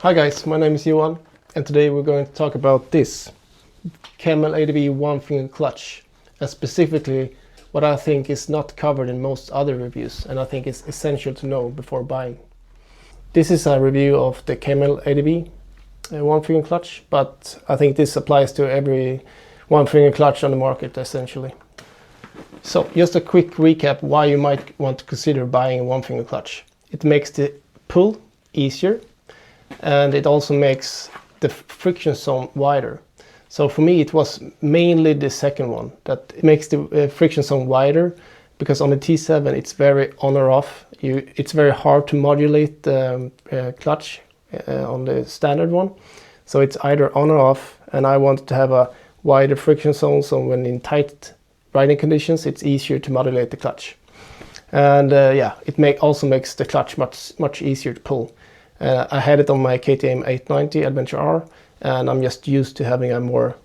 Hi guys, my name is Johan and today we're going to talk about this Camel ADV one finger clutch, and specifically what I think is not covered in most other reviews and I think is essential to know before buying. This is a review of the Camel ADV one finger clutch, but I think this applies to every one finger clutch on the market essentially. So just a quick recap why you might want to consider buying a one finger clutch. It makes the pull easier and it also makes the friction zone wider. So for me it was mainly the second one, that it makes the friction zone wider, because on the T7 it's very on or off. It's very hard to modulate the clutch on the standard one. So it's either on or off, and I wanted to have a wider friction zone, so when in tight riding conditions it's easier to modulate the clutch. And yeah, it also makes the clutch much easier to pull. I had it on my KTM 890 Adventure R, and I'm just used to having a more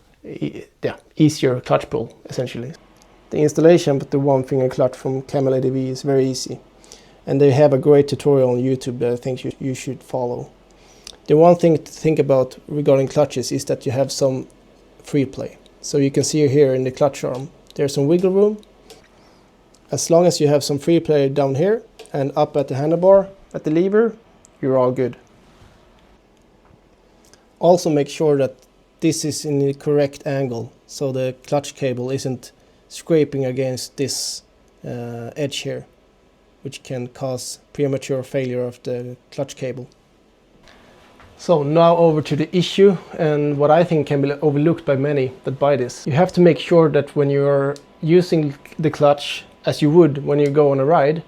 easier clutch pull essentially. The installation of the one finger clutch from Camel ADV is very easy, and they have a great tutorial on YouTube that I think you should follow. The one thing to think about regarding clutches is that you have some free play. So you can see here in the clutch arm there's some wiggle room. As long as you have some free play down here and up at the handlebar at the lever, you're all good. Also make sure that this is in the correct angle, so the clutch cable isn't scraping against this edge here, which can cause premature failure of the clutch cable. So now over to the issue, and what I think can be overlooked by many that buy this. You have to make sure that when you're using the clutch as you would when you go on a ride,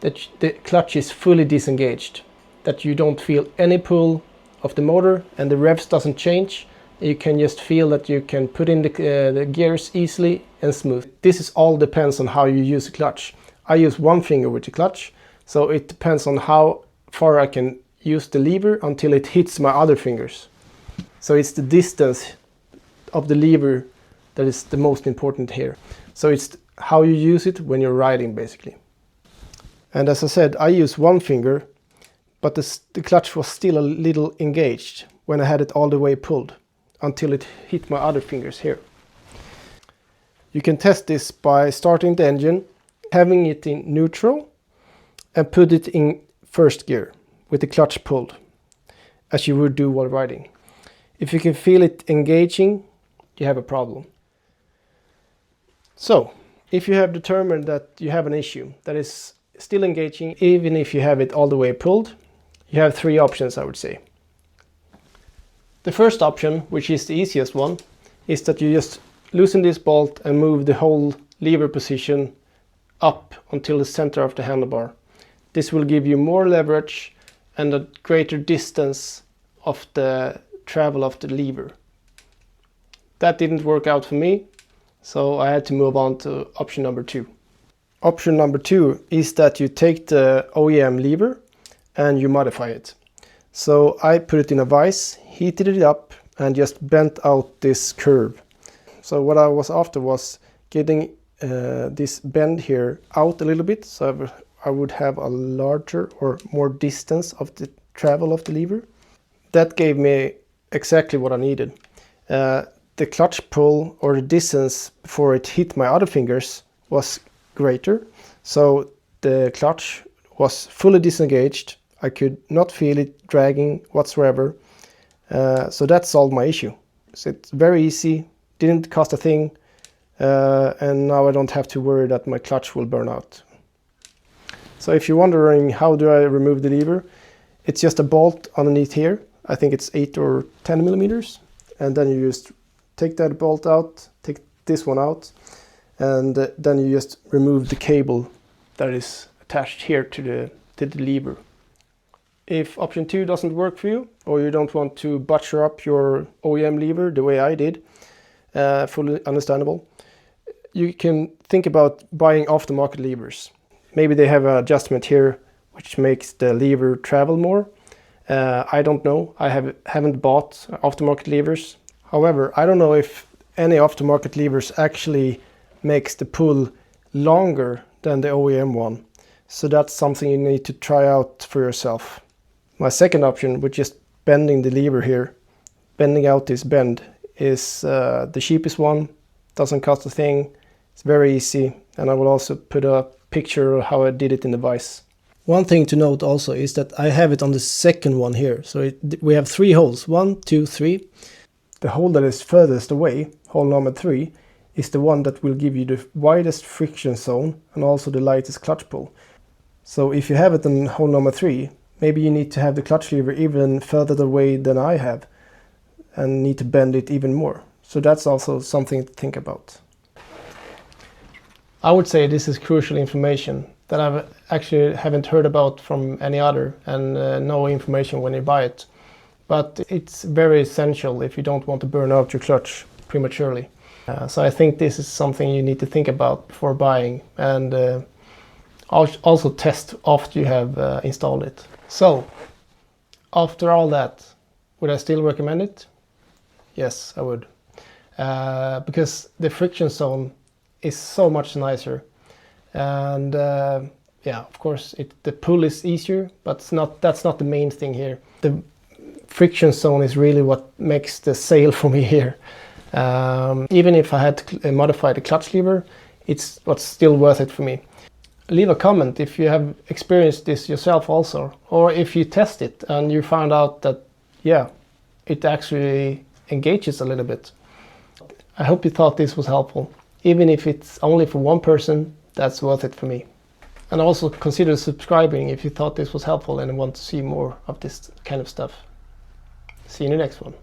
that the clutch is fully disengaged, that you don't feel any pull of the motor and the revs doesn't change. You can just feel that you can put in the gears easily and smooth. This is all depends on how you use the clutch. I use one finger with the clutch, so it depends on how far I can use the lever until it hits my other fingers. So it's the distance of the lever that is the most important here. So it's how you use it when you're riding basically. And as I said, I use one finger, but the clutch was still a little engaged when I had it all the way pulled until it hit my other fingers here. You can test this by starting the engine, having it in neutral, and put it in first gear with the clutch pulled, as you would do while riding. If you can feel it engaging, you have a problem. So, if you have determined that you have an issue that is still engaging, even if you have it all the way pulled, you have three options, I would say. The first option, which is the easiest one, is that you just loosen this bolt and move the whole lever position up until the center of the handlebar. This will give you more leverage and a greater distance of the travel of the lever. That didn't work out for me, so I had to move on to option number two. Option number two is that you take the OEM lever and you modify it. So I put it in a vise, heated it up, and just bent out this curve. So what I was after was getting this bend here out a little bit, so I would have a larger or more distance of the travel of the lever. That gave me exactly what I needed. The clutch pull, or the distance before it hit my other fingers, was greater. So the clutch was fully disengaged. I could not feel it dragging whatsoever. So that solved my issue. So it's very easy, didn't cost a thing, and now I don't have to worry that my clutch will burn out. So if you're wondering how do I remove the lever, it's just a bolt underneath here. I think it's 8 or 10 millimeters. And then you just take that bolt out, take this one out, and then you just remove the cable that is attached here to the lever. If option 2 doesn't work for you, or you don't want to butcher up your OEM lever the way I did, fully understandable, you can think about buying aftermarket levers. Maybe they have an adjustment here which makes the lever travel more. I don't know. I haven't bought aftermarket levers. However, I don't know if any aftermarket levers actually makes the pull longer than the OEM one. So that's something you need to try out for yourself. My second option would just bending the lever here, bending out this bend, is the cheapest one. Doesn't cost a thing. It's very easy, and I will also put a picture of how I did it in the vise. One thing to note also is that I have it on the second one here. So we have 3 holes, 1, 2, 3. The hole that is furthest away, hole number 3, is the one that will give you the widest friction zone and also the lightest clutch pull. So if you have it on hole number 3, maybe you need to have the clutch lever even further away than I have and need to bend it even more. So that's also something to think about. I would say this is crucial information that I actually haven't heard about from any other, and no information when you buy it. But it's very essential if you don't want to burn out your clutch prematurely. So I think this is something you need to think about before buying, and also test after you have installed it. So after all that, would I still recommend it? Yes, I would. Because the friction zone is so much nicer, and yeah, of course the pull is easier, but that's not the main thing here. The friction zone is really what makes the sale for me here. Even if I had to modify the clutch lever, it's what's still worth it for me. Leave a comment if you have experienced this yourself also, or if you test it and you found out that, yeah, it actually engages a little bit. I hope you thought this was helpful. Even if it's only for one person, that's worth it for me. And also consider subscribing if you thought this was helpful and want to see more of this kind of stuff. See you in the next one.